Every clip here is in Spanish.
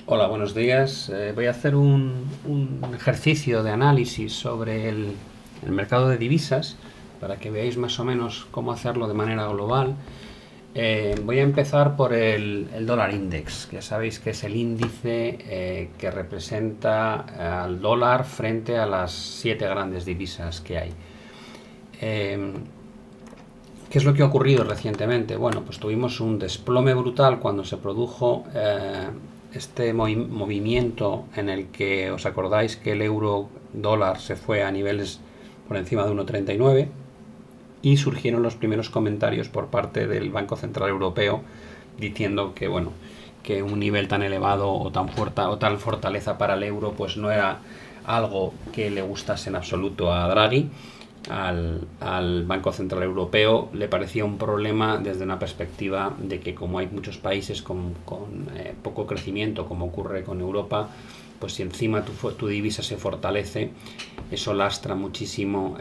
Hola, buenos días. Voy a hacer un ejercicio de análisis sobre el mercado de divisas para que veáis más o menos cómo hacerlo de manera global. Voy a empezar por el dólar index, que sabéis que es el índice que representa al dólar frente a las siete grandes divisas que hay. Eh, ¿Qué es lo que ha ocurrido recientemente? Bueno, pues tuvimos un desplome brutal cuando se produjo este movimiento en el que os acordáis que el euro dólar se fue a niveles por encima de 1,39 y surgieron los primeros comentarios por parte del Banco Central Europeo diciendo que bueno, que un nivel tan elevado o tan fuerte o tal fortaleza para el euro pues no era algo que le gustase en absoluto a Draghi. Al Banco Central Europeo le parecía un problema desde una perspectiva de que como hay muchos países con poco crecimiento, como ocurre con Europa, pues si encima tu divisa se fortalece, eso lastra muchísimo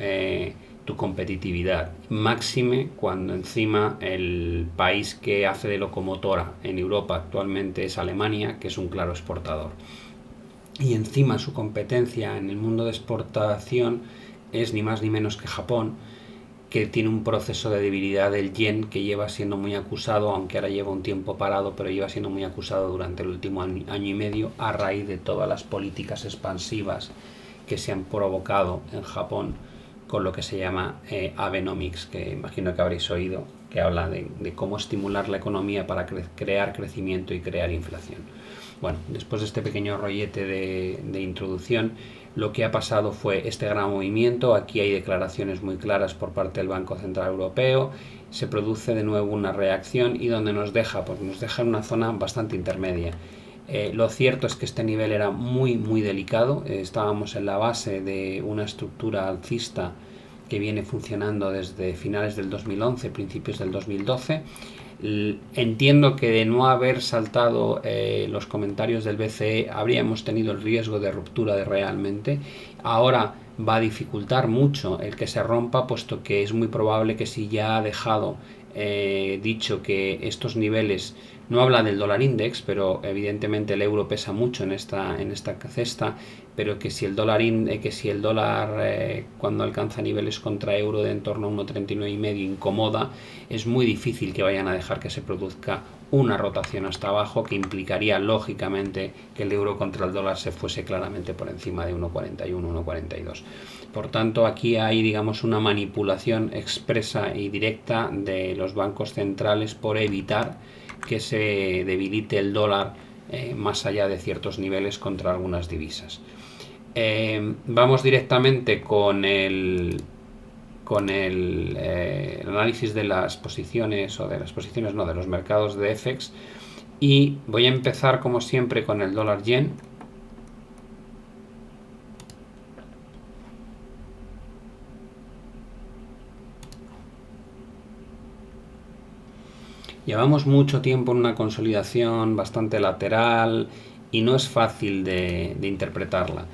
tu competitividad. Máxime cuando encima el país que hace de locomotora en Europa actualmente es Alemania, que es un claro exportador. Y encima su competencia en el mundo de exportación es ni más ni menos que Japón, que tiene un proceso de debilidad del yen que lleva siendo muy acusado, aunque ahora lleva un tiempo parado, pero lleva siendo muy acusado durante el último año y medio a raíz de todas las políticas expansivas que se han provocado en Japón con lo que se llama Abenomics, que imagino que habréis oído, que habla de cómo estimular la economía para crear crecimiento y crear inflación. Bueno, después de este pequeño rollete de introducción, lo que ha pasado fue este gran movimiento. Aquí hay declaraciones muy claras por parte del Banco Central Europeo. Se produce de nuevo una reacción y donde nos deja, pues nos deja en una zona bastante intermedia. Lo cierto es que este nivel era muy delicado. Estábamos en la base de una estructura alcista que viene funcionando desde finales del 2011, principios del 2012. Entiendo que de no haber saltado los comentarios del BCE habríamos tenido el riesgo de ruptura de realmente. Ahora va a dificultar mucho el que se rompa, puesto que es muy probable que si ya ha dejado dicho que estos niveles, no habla del dólar index, pero evidentemente el euro pesa mucho en esta cesta, pero que si el dólar cuando alcanza niveles contra euro de en torno a 1,39,5 incomoda, es muy difícil que vayan a dejar que se produzca una rotación hasta abajo que implicaría lógicamente que el euro contra el dólar se fuese claramente por encima de 1,41, 1,42. Por tanto, aquí hay, digamos, una manipulación expresa y directa de los bancos centrales por evitar que se debilite el dólar más allá de ciertos niveles contra algunas divisas. Vamos directamente con el análisis de las posiciones o de las posiciones no, de los mercados de FX, y voy a empezar como siempre con el dólar yen. Llevamos mucho tiempo en una consolidación bastante lateral y no es fácil de interpretarla.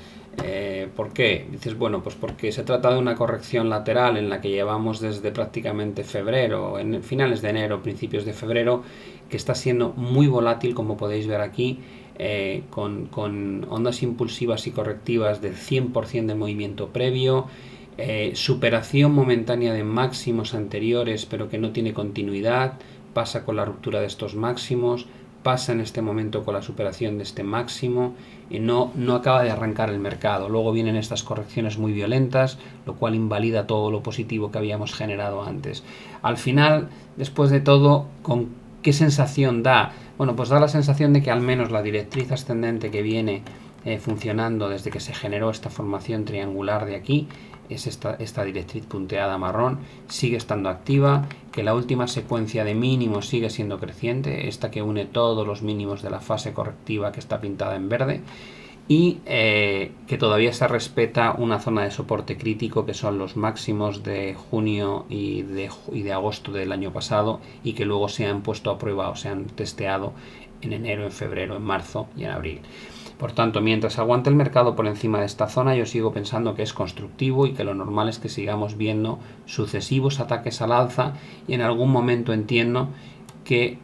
¿Por qué? Dices, bueno, pues porque se trata de una corrección lateral en la que llevamos desde prácticamente febrero, en finales de enero, principios de febrero, que está siendo muy volátil, como podéis ver aquí, con ondas impulsivas y correctivas del 100% del movimiento previo, superación momentánea de máximos anteriores, pero que no tiene continuidad, pasa con la ruptura de estos máximos, pasa en este momento con la superación de este máximo y no acaba de arrancar el mercado. Luego vienen estas correcciones muy violentas, lo cual invalida todo lo positivo que habíamos generado antes. Al final, después de todo, ¿con qué sensación da? Bueno, pues da la sensación de que al menos la directriz ascendente que viene funcionando desde que se generó esta formación triangular de aquí, es esta directriz punteada marrón, sigue estando activa, que la última secuencia de mínimos sigue siendo creciente, esta que une todos los mínimos de la fase correctiva que está pintada en verde, y que todavía se respeta una zona de soporte crítico que son los máximos de junio y de agosto del año pasado, y que luego se han puesto a prueba o se han testeado en enero, en febrero, en marzo y en abril. Por tanto, mientras aguante el mercado por encima de esta zona, yo sigo pensando que es constructivo y que lo normal es que sigamos viendo sucesivos ataques al alza, y en algún momento entiendo que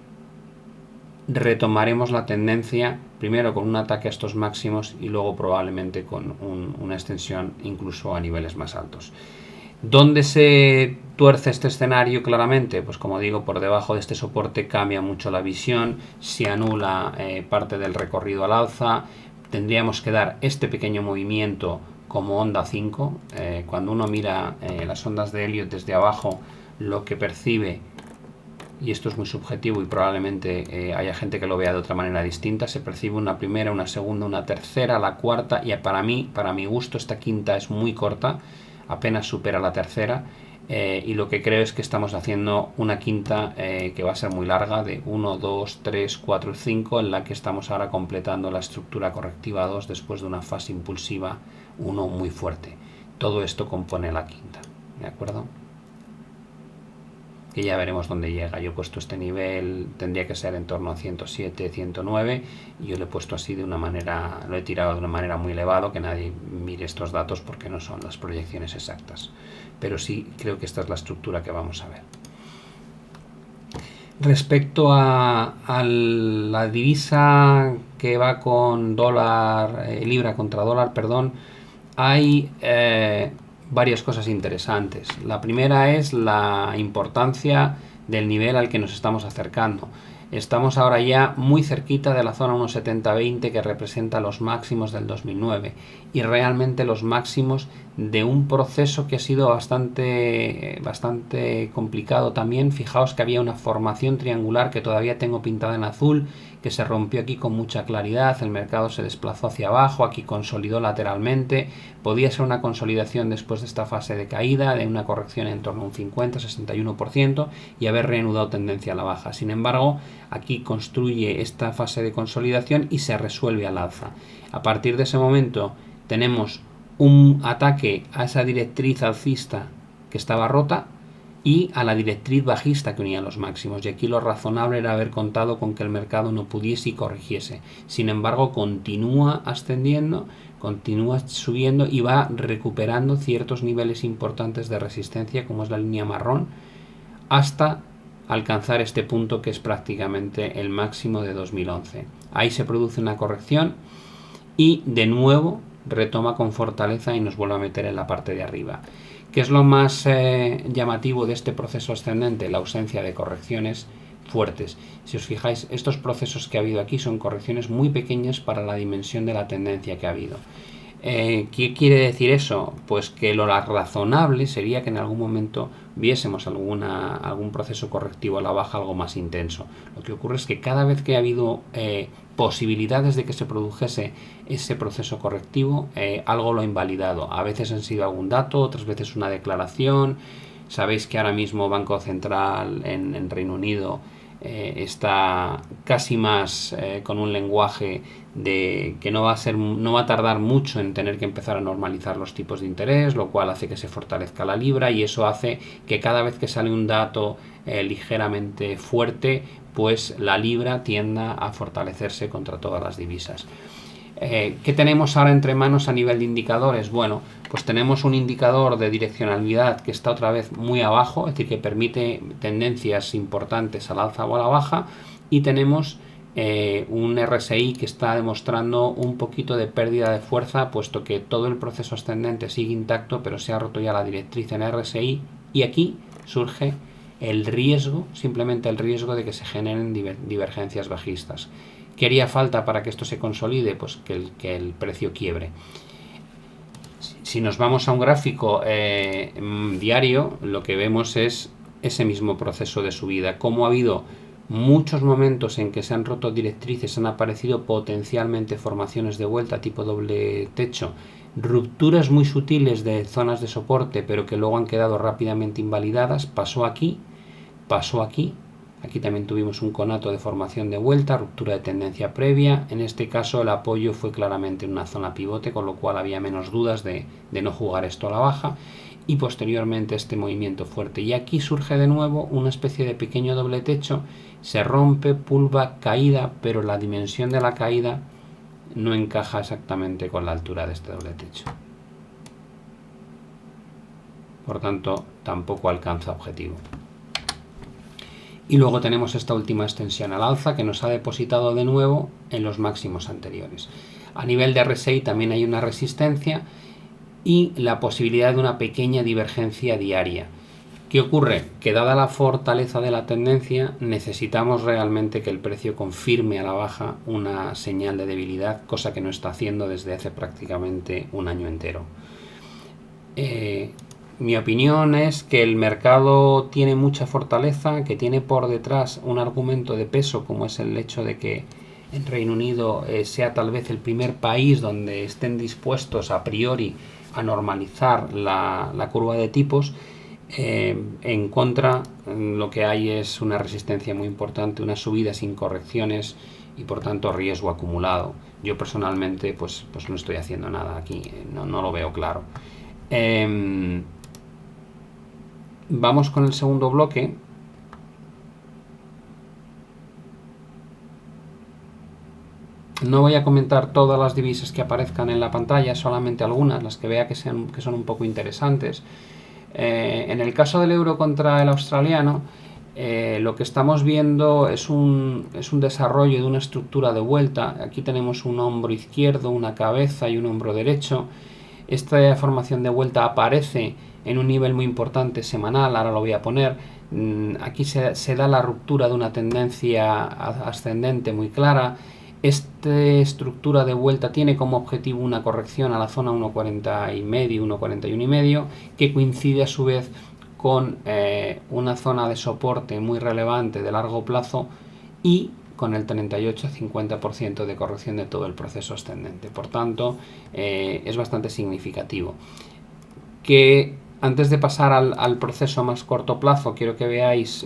retomaremos la tendencia primero con un ataque a estos máximos y luego probablemente con una extensión incluso a niveles más altos. ¿Dónde se tuerce este escenario claramente? Pues como digo, por debajo de este soporte cambia mucho la visión, se anula parte del recorrido al alza, tendríamos que dar este pequeño movimiento como onda 5. Cuando uno mira las ondas de Elliott desde abajo, lo que percibe, y esto es muy subjetivo y probablemente haya gente que lo vea de otra manera distinta, se percibe una primera, una segunda, una tercera, la cuarta, y para mi gusto, esta quinta es muy corta, apenas supera la tercera, y lo que creo es que estamos haciendo una quinta que va a ser muy larga, de 1, 2, 3, 4, 5, en la que estamos ahora completando la estructura correctiva 2 después de una fase impulsiva 1 muy fuerte. Todo esto compone la quinta, ¿de acuerdo? Que ya veremos dónde llega. Yo he puesto este nivel, tendría que ser en torno a 107, 109, y yo lo he puesto así de una manera, lo he tirado de una manera muy elevada, que nadie mire estos datos porque no son las proyecciones exactas, pero sí creo que esta es la estructura que vamos a ver. Respecto a la divisa que va con dólar, libra contra dólar, perdón, hay varias cosas interesantes. La primera es la importancia del nivel al que nos estamos acercando. Estamos ahora ya muy cerquita de la zona 1,7020 que representa los máximos del 2009 y realmente los máximos de un proceso que ha sido bastante complicado también. Fijaos que había una formación triangular que todavía tengo pintada en azul, que se rompió aquí con mucha claridad, el mercado se desplazó hacia abajo, aquí consolidó lateralmente, podía ser una consolidación después de esta fase de caída, de una corrección en torno a un 50-61% y haber reanudado tendencia a la baja. Sin embargo, aquí construye esta fase de consolidación y se resuelve al alza. A partir de ese momento tenemos un ataque a esa directriz alcista que estaba rota y a la directriz bajista que unía los máximos, y aquí lo razonable era haber contado con que el mercado no pudiese y corrigiese. Sin embargo, continúa ascendiendo, continúa subiendo y va recuperando ciertos niveles importantes de resistencia, como es la línea marrón, hasta alcanzar este punto que es prácticamente el máximo de 2011. Ahí se produce una corrección y de nuevo retoma con fortaleza y nos vuelve a meter en la parte de arriba. ¿Qué es lo más llamativo de este proceso ascendente? La ausencia de correcciones fuertes. Si os fijáis, estos procesos que ha habido aquí son correcciones muy pequeñas para la dimensión de la tendencia que ha habido. ¿Qué quiere decir eso? Pues que lo razonable sería que en algún momento viésemos algún proceso correctivo a la baja algo más intenso. Lo que ocurre es que cada vez que ha habido posibilidades de que se produjese ese proceso correctivo, algo lo ha invalidado. A veces han sido algún dato, otras veces una declaración. Sabéis que ahora mismo Banco Central en Reino Unido está casi más con un lenguaje de que no va a tardar mucho en tener que empezar a normalizar los tipos de interés, lo cual hace que se fortalezca la libra, y eso hace que cada vez que sale un dato ligeramente fuerte, pues la libra tienda a fortalecerse contra todas las divisas. ¿Qué tenemos ahora entre manos a nivel de indicadores? Bueno, pues tenemos un indicador de direccionalidad que está otra vez muy abajo, es decir, que permite tendencias importantes al alza o a la baja, y tenemos un RSI que está demostrando un poquito de pérdida de fuerza, puesto que todo el proceso ascendente sigue intacto, pero se ha roto ya la directriz en RSI, y aquí surge el riesgo, simplemente el riesgo de que se generen divergencias bajistas. ¿Qué haría falta para que esto se consolide? Pues que el precio quiebre. Si nos vamos a un gráfico diario, lo que vemos es ese mismo proceso de subida. Como ha habido muchos momentos en que se han roto directrices, han aparecido potencialmente formaciones de vuelta tipo doble techo, rupturas muy sutiles de zonas de soporte, pero que luego han quedado rápidamente invalidadas. Pasó aquí, pasó aquí. Aquí también tuvimos un conato de formación de vuelta, ruptura de tendencia previa. En este caso el apoyo fue claramente en una zona pivote, con lo cual había menos dudas de no jugar esto a la baja. Y posteriormente este movimiento fuerte. Y aquí surge de nuevo una especie de pequeño doble techo. Se rompe, pullback, caída, pero la dimensión de la caída no encaja exactamente con la altura de este doble techo. Por tanto, tampoco alcanza objetivo. Y luego tenemos esta última extensión al alza que nos ha depositado de nuevo en los máximos anteriores. A nivel de RSI también hay una resistencia y la posibilidad de una pequeña divergencia diaria. ¿Qué ocurre? Que dada la fortaleza de la tendencia, necesitamos realmente que el precio confirme a la baja una señal de debilidad, cosa que no está haciendo desde hace prácticamente un año entero. Mi opinión es que el mercado tiene mucha fortaleza, que tiene por detrás un argumento de peso, como es el hecho de que en Reino Unido sea tal vez el primer país donde estén dispuestos a priori a normalizar la curva de tipos. En contra, lo que hay es una resistencia muy importante, una subida sin correcciones y por tanto riesgo acumulado. Yo personalmente pues no estoy haciendo nada aquí, no lo veo claro. Vamos con el segundo bloque. No voy a comentar todas las divisas que aparezcan en la pantalla, solamente algunas, las que vea que son un poco interesantes. En el caso del euro contra el australiano, lo que estamos viendo es un desarrollo de una estructura de vuelta. Aquí tenemos un hombro izquierdo, una cabeza y un hombro derecho. Esta formación de vuelta aparece en un nivel muy importante semanal, ahora lo voy a poner. Aquí se da la ruptura de una tendencia ascendente muy clara. Esta estructura de vuelta tiene como objetivo una corrección a la zona 1.40 y medio, 1.41 y medio, que coincide a su vez con una zona de soporte muy relevante de largo plazo y con el 38-50% de corrección de todo el proceso ascendente. Por tanto, es bastante significativo. Que antes de pasar al proceso más corto plazo, quiero que veáis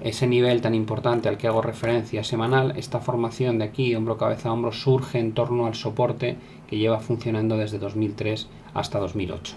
ese nivel tan importante al que hago referencia semanal. Esta formación de aquí, hombro, cabeza, hombro, surge en torno al soporte que lleva funcionando desde 2003 hasta 2008.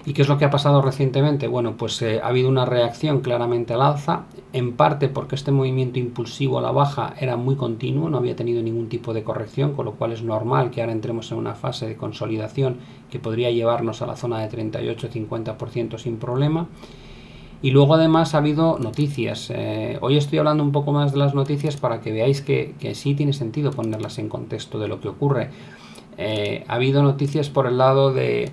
¿Y qué es lo que ha pasado recientemente? Bueno, pues ha habido una reacción claramente al alza, en parte porque este movimiento impulsivo a la baja era muy continuo, no había tenido ningún tipo de corrección, con lo cual es normal que ahora entremos en una fase de consolidación que podría llevarnos a la zona de 38-50% sin problema. Y luego además ha habido noticias. Hoy estoy hablando un poco más de las noticias para que veáis que sí tiene sentido ponerlas en contexto de lo que ocurre. Ha habido noticias por el lado de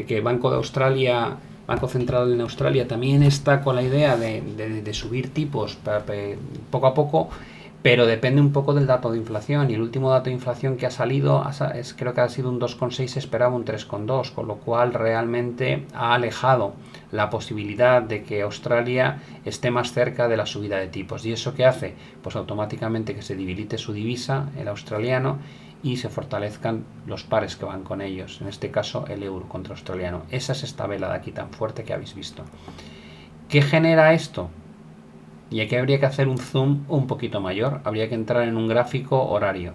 que Banco Central en Australia también está con la idea de subir tipos poco a poco, pero depende un poco del dato de inflación, y el último dato de inflación que ha salido creo que ha sido un 2,6, se esperaba un 3,2, con lo cual realmente ha alejado la posibilidad de que Australia esté más cerca de la subida de tipos. ¿Y eso qué hace? Pues automáticamente que se debilite su divisa, el australiano, y se fortalezcan los pares que van con ellos, en este caso el euro contra australiano. Esa es esta vela de aquí tan fuerte que habéis visto. ¿Qué genera esto? Y aquí habría que hacer un zoom un poquito mayor, habría que entrar en un gráfico horario.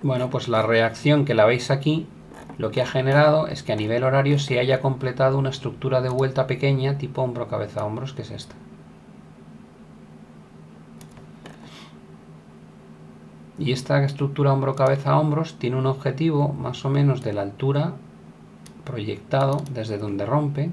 Bueno, pues la reacción que la veis aquí, lo que ha generado es que a nivel horario se haya completado una estructura de vuelta pequeña tipo hombro, cabeza, hombros, que es esta. Y esta estructura hombro, cabeza, hombros tiene un objetivo más o menos de la altura proyectado desde donde rompe,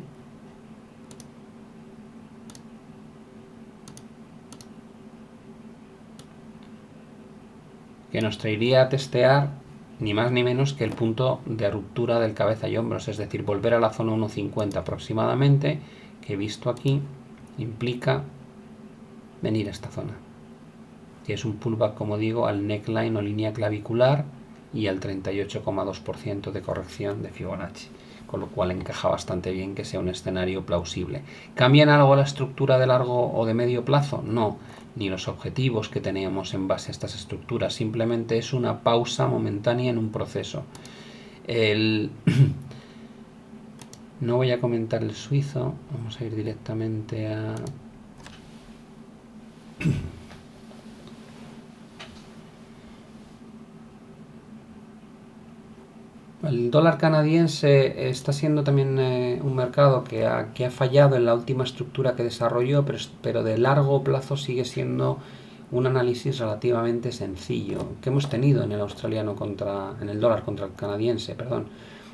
que nos traería a testear ni más ni menos que el punto de ruptura del cabeza y hombros, es decir, volver a la zona 1.50 aproximadamente, que visto aquí implica venir a esta zona, que es un pullback, como digo, al neckline o línea clavicular y al 38,2% de corrección de Fibonacci, con lo cual encaja bastante bien que sea un escenario plausible. ¿Cambian algo la estructura de largo o de medio plazo? No, ni los objetivos que teníamos en base a estas estructuras, simplemente es una pausa momentánea en un proceso. No voy a comentar el suizo, vamos a ir directamente a... El dólar canadiense está siendo también un mercado que ha fallado en la última estructura que desarrolló, pero de largo plazo sigue siendo un análisis relativamente sencillo que hemos tenido en el en el dólar contra el canadiense, perdón.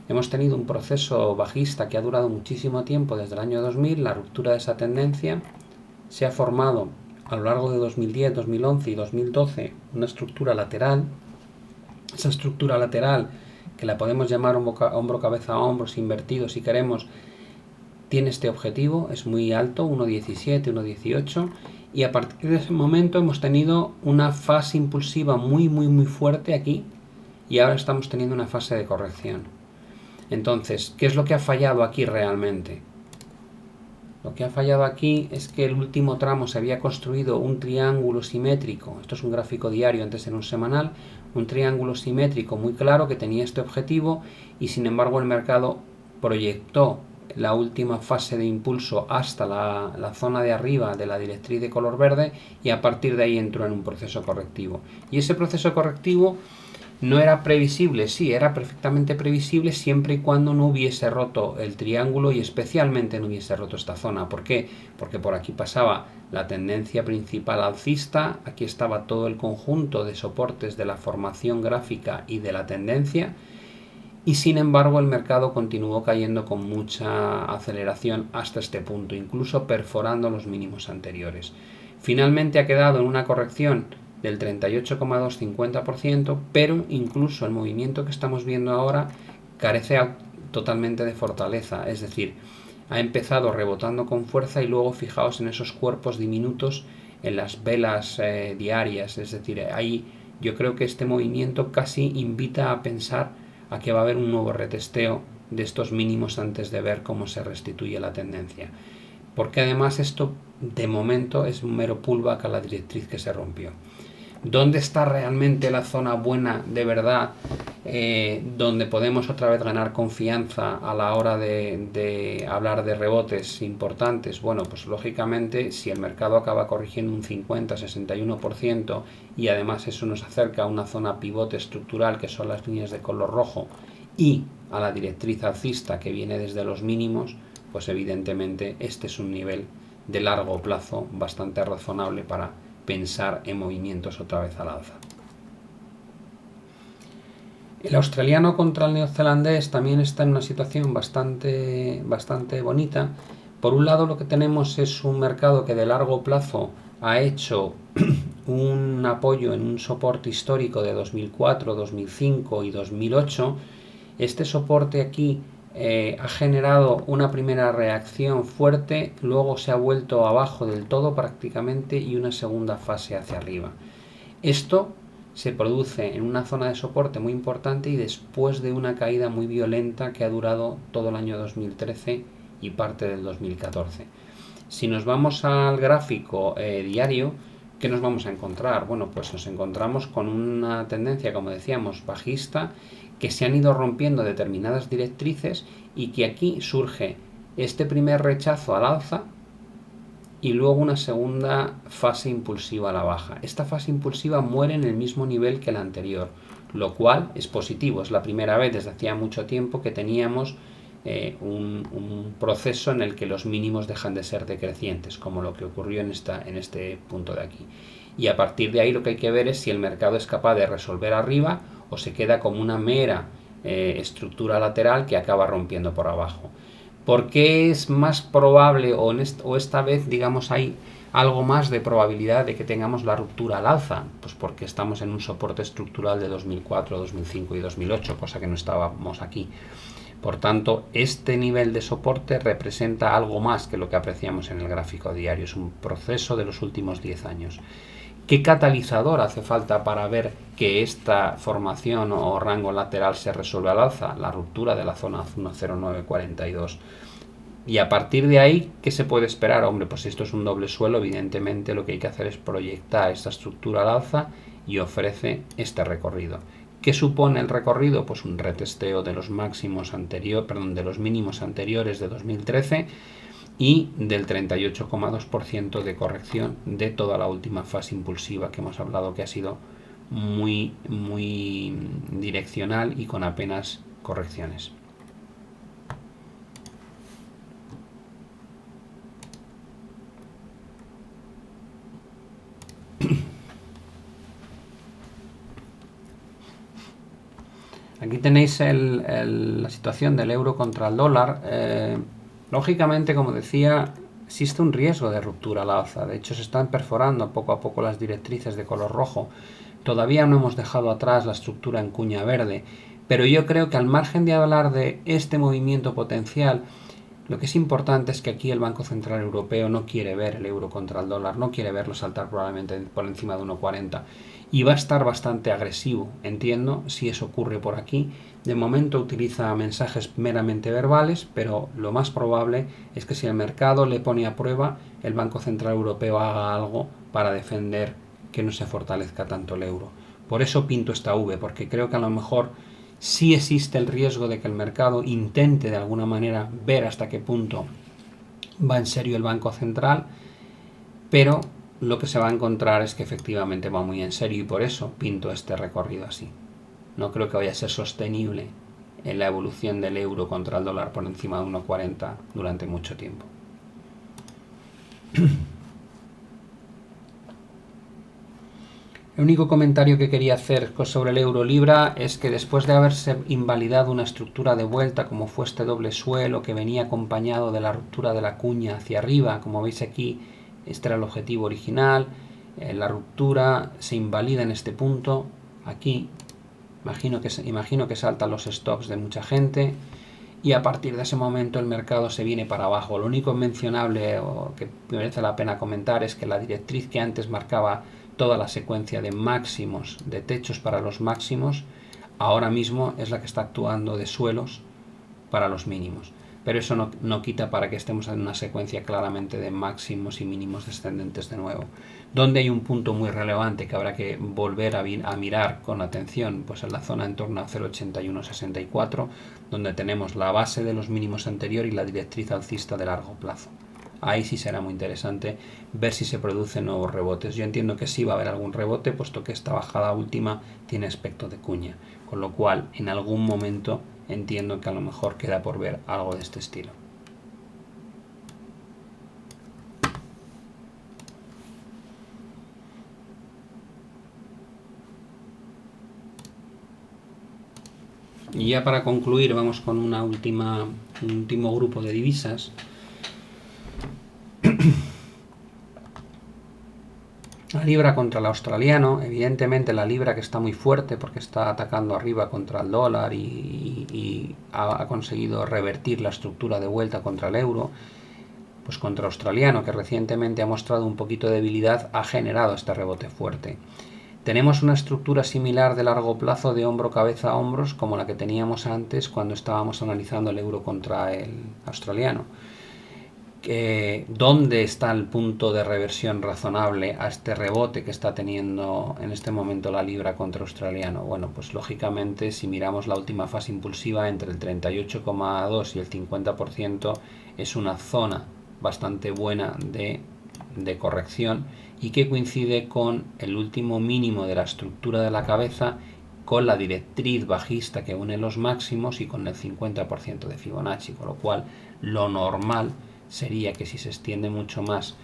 Hemos tenido un proceso bajista que ha durado muchísimo tiempo desde el año 2000, la ruptura de esa tendencia se ha formado a lo largo de 2010, 2011 y 2012 una estructura lateral. Esa estructura lateral, que la podemos llamar hombro cabeza a hombro invertido si queremos, tiene este objetivo, es muy alto, 1.17, 1.18, y a partir de ese momento hemos tenido una fase impulsiva muy fuerte aquí, y ahora estamos teniendo una fase de corrección. Entonces, ¿qué es lo que ha fallado aquí realmente? Lo que ha fallado aquí es que el último tramo se había construido un triángulo simétrico, esto es un gráfico diario, antes era un semanal, un triángulo simétrico muy claro que tenía este objetivo, y sin embargo el mercado proyectó la última fase de impulso hasta la zona de arriba de la directriz de color verde, y a partir de ahí entró en un proceso correctivo. Y ese proceso correctivo no era previsible, sí, era perfectamente previsible siempre y cuando no hubiese roto el triángulo, y especialmente no hubiese roto esta zona. ¿Por qué? Porque por aquí pasaba la tendencia principal alcista, aquí estaba todo el conjunto de soportes de la formación gráfica y de la tendencia, y sin embargo el mercado continuó cayendo con mucha aceleración hasta este punto, incluso perforando los mínimos anteriores. Finalmente ha quedado en una corrección del 38,2-50%, pero incluso el movimiento que estamos viendo ahora carece totalmente de fortaleza, es decir, ha empezado rebotando con fuerza y luego fijaos en esos cuerpos diminutos en las velas diarias, es decir, ahí yo creo que este movimiento casi invita a pensar a que va a haber un nuevo retesteo de estos mínimos antes de ver cómo se restituye la tendencia, porque además esto de momento es un mero pullback a la directriz que se rompió. ¿Dónde está realmente la zona buena de verdad, donde podemos otra vez ganar confianza a la hora de hablar de rebotes importantes? Bueno, pues lógicamente si el mercado acaba corrigiendo un 50-61% y además eso nos acerca a una zona pivote estructural, que son las líneas de color rojo, y a la directriz alcista que viene desde los mínimos, pues evidentemente este es un nivel de largo plazo bastante razonable para pensar en movimientos otra vez al alza. El australiano contra el neozelandés también está en una situación bastante bonita. Por un lado, lo que tenemos es un mercado que de largo plazo ha hecho un apoyo en un soporte histórico de 2004, 2005 y 2008. Este soporte aquí ha generado una primera reacción fuerte, luego se ha vuelto abajo del todo prácticamente y una segunda fase hacia arriba. Esto se produce en una zona de soporte muy importante y después de una caída muy violenta que ha durado todo el año 2013 y parte del 2014. Si nos vamos al gráfico diario, ¿qué nos vamos a encontrar? Bueno, pues nos encontramos con una tendencia, como decíamos, bajista, que se han ido rompiendo determinadas directrices y que aquí surge este primer rechazo al alza y luego una segunda fase impulsiva a la baja. Esta fase impulsiva muere en el mismo nivel que la anterior, lo cual es positivo. Es la primera vez desde hacía mucho tiempo que teníamos un proceso en el que los mínimos dejan de ser decrecientes, como lo que ocurrió en este punto de aquí. Y a partir de ahí lo que hay que ver es si el mercado es capaz de resolver arriba o se queda como una mera estructura lateral que acaba rompiendo por abajo. ¿Por qué es más probable o esta vez, digamos, hay algo más de probabilidad de que tengamos la ruptura al alza? Pues porque estamos en un soporte estructural de 2004, 2005 y 2008, cosa que no estábamos aquí. Por tanto, este nivel de soporte representa algo más que lo que apreciamos en el gráfico diario. Es un proceso de los últimos 10 años. ¿Qué catalizador hace falta para ver que esta formación o rango lateral se resuelve al alza? La ruptura de la zona 10942. Y a partir de ahí, ¿qué se puede esperar? Hombre, pues si esto es un doble suelo, evidentemente lo que hay que hacer es proyectar esta estructura al alza y ofrece este recorrido. ¿Qué supone el recorrido? Pues un retesteo de los de los mínimos anteriores de 2013 y del 38,2% de corrección de toda la última fase impulsiva que hemos hablado, que ha sido muy direccional y con apenas correcciones. Aquí tenéis la situación del euro contra el dólar. Lógicamente, como decía, existe un riesgo de ruptura al alza. De hecho, se están perforando poco a poco las directrices de color rojo. Todavía no hemos dejado atrás la estructura en cuña verde, pero yo creo que al margen de hablar de este movimiento potencial, lo que es importante es que aquí el Banco Central Europeo no quiere ver el euro contra el dólar, no quiere verlo saltar probablemente por encima de 1,40 y va a estar bastante agresivo, entiendo, si eso ocurre por aquí. De momento utiliza mensajes meramente verbales, pero lo más probable es que si el mercado le pone a prueba, el Banco Central Europeo haga algo para defender que no se fortalezca tanto el euro. Por eso pinto esta V, porque creo que a lo mejor sí existe el riesgo de que el mercado intente de alguna manera ver hasta qué punto va en serio el Banco Central, pero lo que se va a encontrar es que efectivamente va muy en serio y por eso pinto este recorrido así. No creo que vaya a ser sostenible en la evolución del euro contra el dólar por encima de 1,40 durante mucho tiempo. El único comentario que quería hacer sobre el euro libra es que después de haberse invalidado una estructura de vuelta como fue este doble suelo que venía acompañado de la ruptura de la cuña hacia arriba, como veis aquí, este era el objetivo original, la ruptura se invalida en este punto, aquí imagino que saltan los stops de mucha gente y a partir de ese momento el mercado se viene para abajo. Lo único mencionable o que merece la pena comentar es que la directriz que antes marcaba toda la secuencia de máximos, de techos para los máximos, ahora mismo es la que está actuando de suelos para los mínimos. Pero eso no quita para que estemos en una secuencia claramente de máximos y mínimos descendentes de nuevo. Donde hay un punto muy relevante que habrá que volver a mirar con atención, pues en la zona en torno a 0,8164, donde tenemos la base de los mínimos anterior y la directriz alcista de largo plazo. Ahí sí será muy interesante ver si se producen nuevos rebotes. Yo entiendo que sí va a haber algún rebote, puesto que esta bajada última tiene aspecto de cuña, con lo cual en algún momento entiendo que a lo mejor queda por ver algo de este estilo. Y ya para concluir vamos con un último grupo de divisas. La libra contra el australiano, evidentemente la libra que está muy fuerte porque está atacando arriba contra el dólar y ha conseguido revertir la estructura de vuelta contra el euro, pues contra el australiano que recientemente ha mostrado un poquito de debilidad ha generado este rebote fuerte. Tenemos una estructura similar de largo plazo de hombro cabeza a hombros como la que teníamos antes cuando estábamos analizando el euro contra el australiano. ¿Dónde está el punto de reversión razonable a este rebote que está teniendo en este momento la libra contra el australiano? Bueno, pues lógicamente si miramos la última fase impulsiva entre el 38,2 y el 50% es una zona bastante buena de corrección y que coincide con el último mínimo de la estructura de la cabeza, con la directriz bajista que une los máximos y con el 50% de Fibonacci, con lo cual lo normal sería que si se extiende mucho más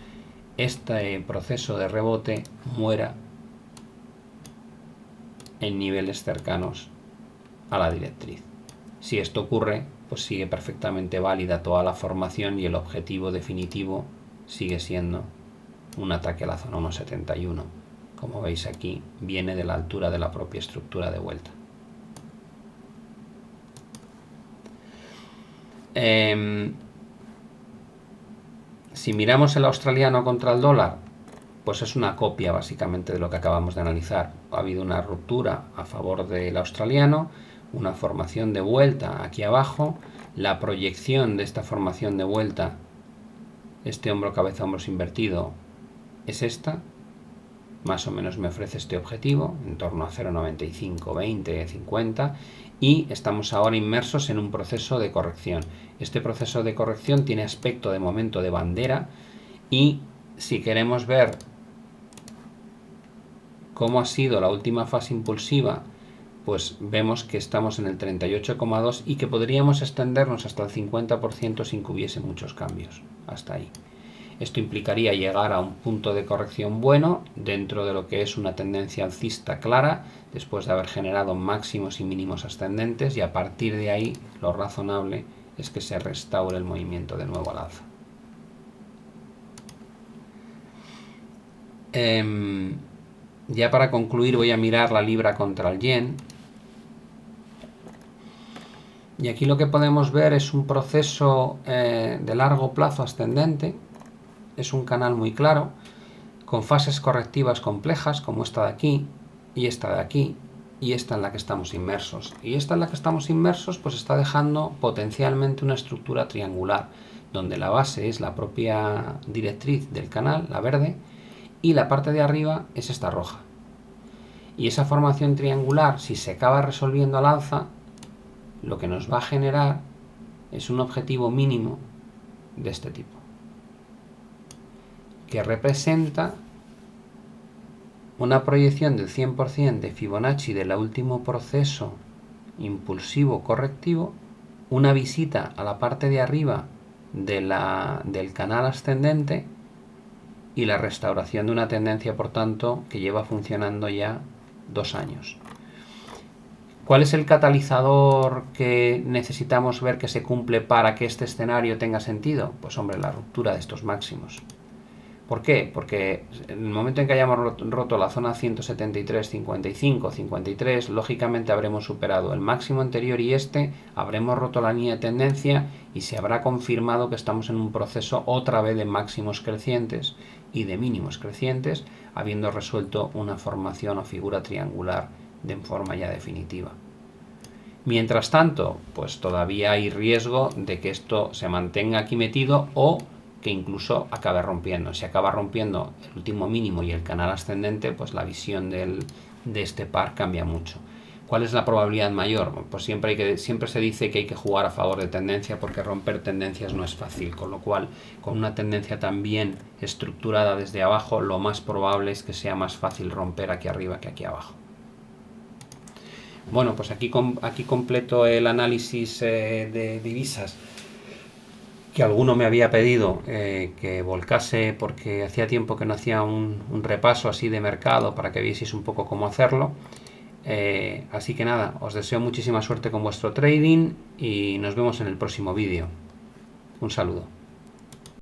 este proceso de rebote muera en niveles cercanos a la directriz. Si esto ocurre, pues sigue perfectamente válida toda la formación y el objetivo definitivo sigue siendo un ataque a la zona 1,71. Como veis aquí, viene de la altura de la propia estructura de vuelta. Si miramos el australiano contra el dólar, pues es una copia básicamente de lo que acabamos de analizar. Ha habido una ruptura a favor del australiano, una formación de vuelta aquí abajo, la proyección de esta formación de vuelta, este hombro cabeza hombros invertido, es esta, más o menos me ofrece este objetivo, en torno a 0,95, 20, 50, y estamos ahora inmersos en un proceso de corrección. Este proceso de corrección tiene aspecto de momento de bandera y si queremos ver cómo ha sido la última fase impulsiva, pues vemos que estamos en el 38,2 y que podríamos extendernos hasta el 50% sin que hubiese muchos cambios, hasta ahí. Esto implicaría llegar a un punto de corrección bueno dentro de lo que es una tendencia alcista clara, después de haber generado máximos y mínimos ascendentes, y a partir de ahí lo razonable es que se restaure el movimiento de nuevo al alza. Ya para concluir voy a mirar la libra contra el yen. Y aquí lo que podemos ver es un proceso de largo plazo ascendente. Es un canal muy claro, con fases correctivas complejas, como esta de aquí, y esta de aquí, y esta en la que estamos inmersos. Y esta en la que estamos inmersos pues está dejando potencialmente una estructura triangular, donde la base es la propia directriz del canal, la verde, y la parte de arriba es esta roja. Y esa formación triangular, si se acaba resolviendo al alza, lo que nos va a generar es un objetivo mínimo de este tipo, que representa una proyección del 100% de Fibonacci del último proceso impulsivo correctivo, una visita a la parte de arriba del canal ascendente y la restauración de una tendencia, por tanto, que lleva funcionando ya 2 años. ¿Cuál es el catalizador que necesitamos ver que se cumple para que este escenario tenga sentido? Pues hombre, la ruptura de estos máximos. ¿Por qué? Porque en el momento en que hayamos roto la zona 173, 55, 53, lógicamente habremos superado el máximo anterior y habremos roto la línea de tendencia y se habrá confirmado que estamos en un proceso otra vez de máximos crecientes y de mínimos crecientes, habiendo resuelto una formación o figura triangular de forma ya definitiva. Mientras tanto, pues todavía hay riesgo de que esto se mantenga aquí metido o que incluso acabe rompiendo. Si acaba rompiendo el último mínimo y el canal ascendente, pues la visión de este par cambia mucho. ¿Cuál es la probabilidad mayor? Pues siempre se dice que hay que jugar a favor de tendencia, porque romper tendencias no es fácil, con lo cual con una tendencia tan bien estructurada desde abajo, lo más probable es que sea más fácil romper aquí arriba que aquí abajo. Bueno, pues aquí completo el análisis de divisas que alguno me había pedido que volcase, porque hacía tiempo que no hacía un repaso así de mercado para que vieseis un poco cómo hacerlo. Así que nada, os deseo muchísima suerte con vuestro trading y nos vemos en el próximo vídeo. Un saludo.